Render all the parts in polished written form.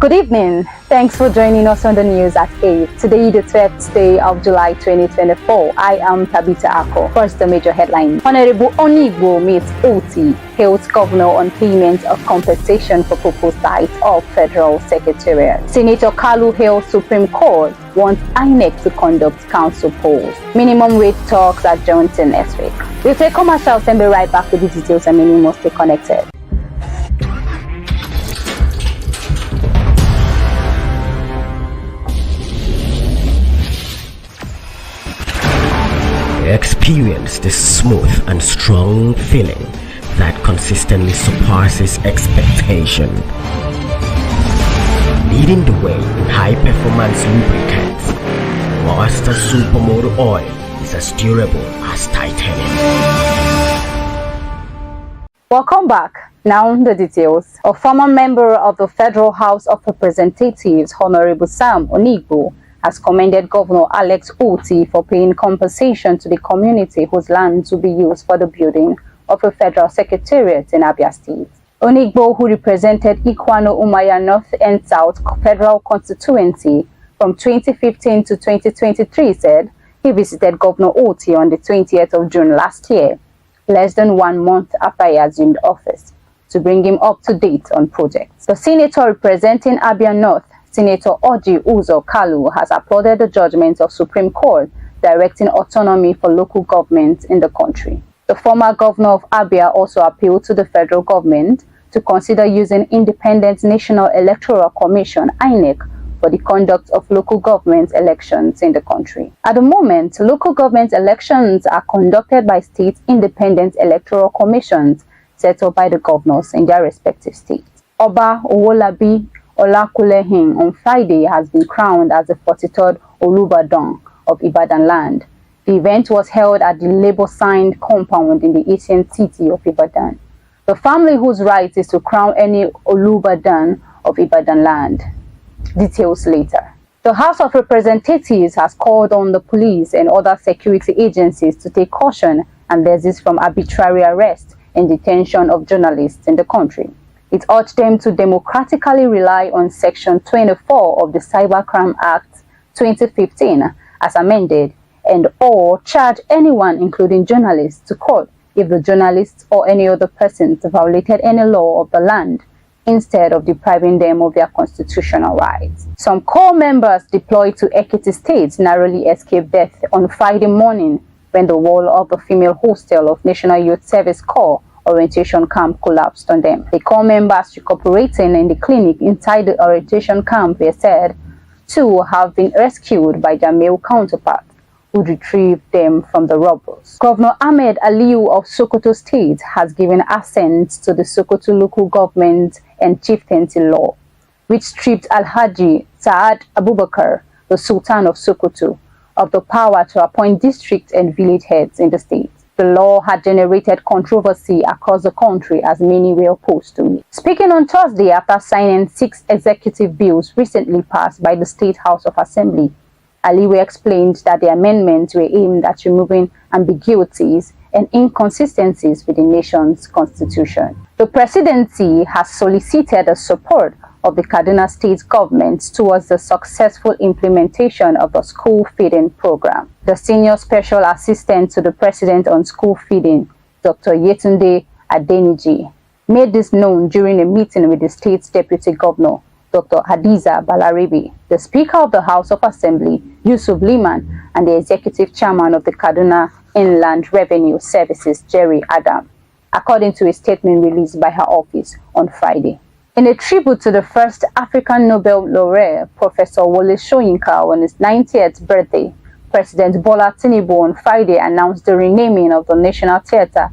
Good evening. Thanks for joining us on the news at 8. Today, the 12th day of July 2024. I am Tabitha Ako. First, the major headline. Honorable Onigbo meets OT, hails governor on payment of compensation for proposed site of Federal Secretariat. Senator Kalu hails Supreme Court, wants INEC to conduct council polls. Minimum wage talks at Johnson next week. We'll take commercials and be right back with the details and many more. Stay connected. Experience the smooth and strong feeling that consistently surpasses expectation. Leading the way in high-performance lubricants, Master Supermoto Oil is as durable as titanium. Welcome back. Now the details. A former member of the Federal House of Representatives, Honorable Sam Onigbo, has commended Governor Alex Oti for paying compensation to the community whose lands will be used for the building of a federal secretariat in Abia State. Onigbo, who represented Ikwano Umaya North and South Federal Constituency from 2015 to 2023, said he visited Governor Oti on the 20th of June last year, less than 1 month after he assumed office, to bring him up to date on projects. The senator representing Abia North, Senator Oji Uzo Kalu, has applauded the judgment of Supreme Court directing autonomy for local governments in the country. The former governor of Abia also appealed to the federal government to consider using Independent National Electoral Commission (INEC) for the conduct of local government elections in the country. At the moment, local government elections are conducted by state independent electoral commissions set up by the governors in their respective states. Oba Owolabi Olakulehin on Friday has been crowned as the 43rd Olubadan of Ibadan land. The event was held at the labor-signed compound in the ancient city of Ibadan. The family whose right is to crown any Olubadan of Ibadan land. Details later. The House of Representatives has called on the police and other security agencies to take caution and desist from arbitrary arrest and detention of journalists in the country. It urged them to democratically rely on Section 24 of the Cybercrime Act 2015 as amended and/or charge anyone, including journalists, to court if the journalists or any other persons violated any law of the land, instead of depriving them of their constitutional rights. Some core members deployed to Ekiti State narrowly escaped death on Friday morning when the wall of the female hostel of National Youth Service Corps orientation camp collapsed on them. The core members recuperating in the clinic inside the orientation camp were said to have been rescued by their male counterparts, who retrieved them from the robbers. Governor Ahmed Aliyu of Sokoto State has given assent to the Sokoto local government and chieftaincy law, which stripped Alhaji Saad Abubakar, the Sultan of Sokoto, of the power to appoint district and village heads in the state. The law had generated controversy across the country as many were opposed to it. Speaking on Thursday after signing 6 executive bills recently passed by the State House of Assembly, Aliwe explained that the amendments were aimed at removing ambiguities and inconsistencies with the nation's constitution. The presidency has solicited the support of the Kaduna State government towards the successful implementation of the school feeding program. The senior special assistant to the president on school feeding, Dr. Yetunde Adeniji, made this known during a meeting with the state's deputy governor, Dr. Hadiza Balaribe, the Speaker of the House of Assembly, Yusuf Liman, and the executive chairman of the Kaduna Inland Revenue Services, Jerry Adam, according to a statement released by her office on Friday. In a tribute to the first African Nobel laureate, Professor Wole Soyinka, on his 90th birthday, President Bola Tinubu on Friday announced the renaming of the National Theatre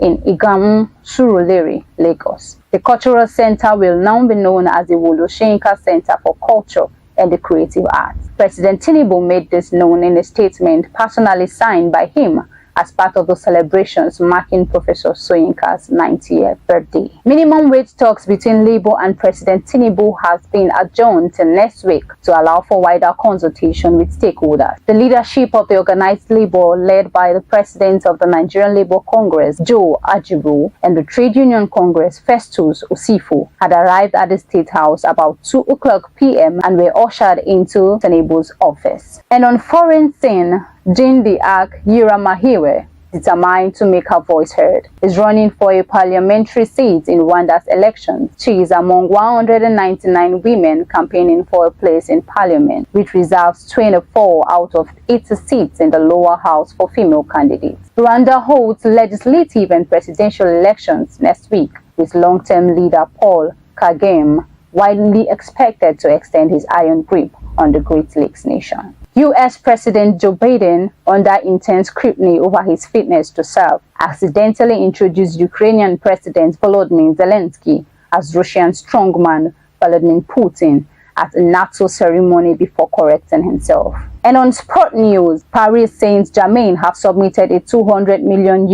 in Igamu, Surulere, Lagos. The cultural center will now be known as the Wole Soyinka Center for Culture and the Creative Arts. President Tinubu made this known in a statement personally signed by him as part of the celebrations marking Professor Soyinka's 90th birthday. Minimum wage talks between Labour and President Tinubu has been adjourned till next week to allow for wider consultation with stakeholders. The leadership of the organized labour, led by the President of the Nigerian Labour Congress, Joe Ajibu, and the Trade Union Congress, Festus Osifo, had arrived at the State House about 2:00 p.m. and were ushered into Tinubu's office. And on foreign scene, Jean the Arc Yiramahiwe, determined to make her voice heard, is running for a parliamentary seat in Rwanda's elections. She is among 199 women campaigning for a place in parliament, which reserves 24 out of 80 seats in the lower house for female candidates. Rwanda holds legislative and presidential elections next week, with long-term leader Paul Kagame widely expected to extend his iron grip on the Great Lakes nation. U.S. President Joe Biden, under intense scrutiny over his fitness to serve, accidentally introduced Ukrainian President Volodymyr Zelensky as Russian strongman Vladimir Putin at a NATO ceremony before correcting himself. And on sport news, Paris Saint-Germain have submitted a €200 million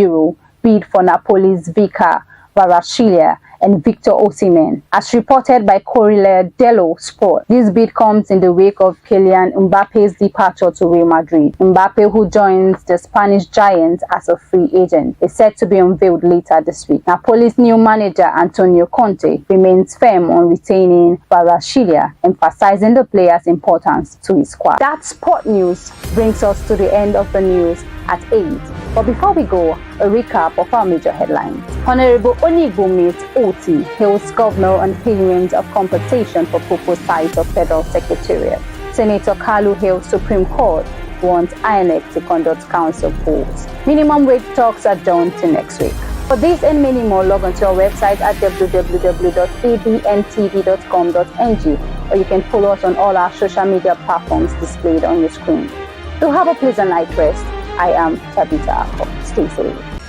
bid for Napoli's Vika Kvaratskhelia and Victor Osimhen, as reported by Corriere dello Sport. This bid comes in the wake of Kylian Mbappe's departure to Real Madrid. Mbappe, who joins the Spanish giants as a free agent, is set to be unveiled later this week. Napoli's new manager Antonio Conte remains firm on retaining Kvaratskhelia, emphasizing the player's importance to his squad. That sport news brings us to the end of the news at 8. But before we go, a recap of our major headlines. Honorable Onigbo meets OT, hails governor on payment of compensation for proposed site of federal secretariat. Senator Kalu hails Supreme Court, wants INEC to conduct council polls. Minimum wage talks are done till next week. For this and many more, log on to our website at www.abntv.com.ng, or you can follow us on all our social media platforms displayed on your screen. To have a pleasant night rest, I am Tabitha Akko. Stay safe.